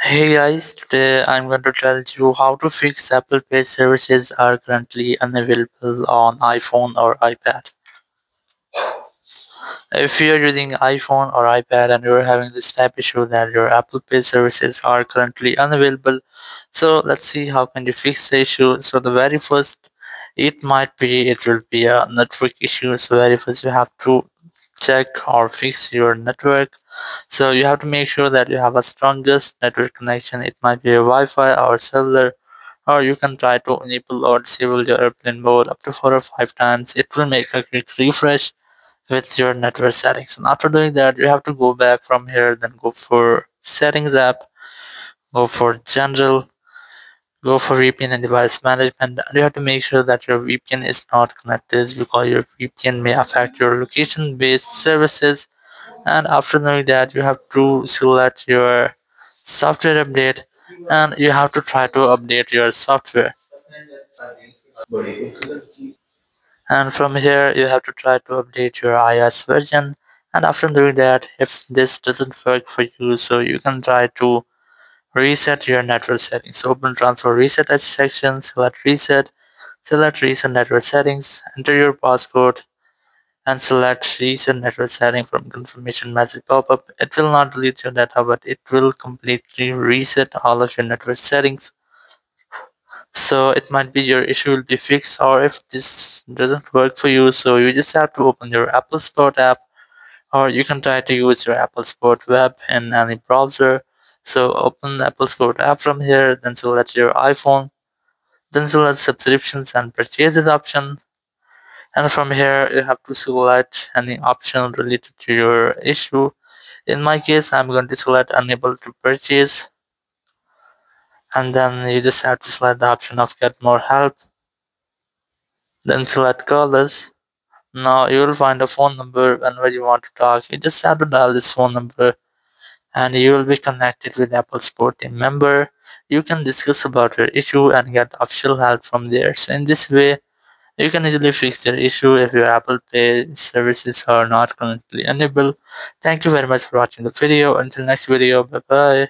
Hey guys, today I'm going to tell you how to fix Apple Pay services are currently unavailable on iPhone or iPad. If you're using iPhone or iPad and you're having this type issue that your Apple Pay services are currently unavailable, so let's see how can you fix the issue. So the very first, it will be a network issue. So very first you have to check or fix your network. So you have to make sure that you have a strongest network connection. It might be a Wi-Fi or cellular, or you can try to enable or disable your airplane mode up to 4 or 5 times. It will make a quick refresh with your network settings. And after doing that, you have to go back from here, then go for settings app, go for general, go for VPN and device management. And you have to make sure that your VPN is not connected because your VPN may affect your location based services. And after doing that, you have to select your software update and you have to try to update your software. And from here you have to try to update your iOS version. And after doing that, if this doesn't work for you, so you can try to reset your network settings. Open transfer reset as section, select reset network settings, enter your passcode and select reset network setting from confirmation message pop-up. It will not delete your data, but it will completely reset all of your network settings. So it might be your issue will be fixed, or if this doesn't work for you, so you just have to open your Apple Sport app, or you can try to use your Apple Sport web in any browser. So open the Apple Sport app from here, then select your iPhone, then select subscriptions and purchases option. And from here you have to select any option related to your issue. In my case, I'm going to select unable to purchase, and then you just have to select the option of get more help, then select call us. Now you will find a phone number whenever you want to talk. You just have to dial this phone number and you will be connected with Apple Support team member. You can discuss about your issue and get official help from there. So in this way, you can easily fix your issue if your Apple Pay services are not currently enabled. Thank you very much for watching the video. Until next video, bye bye.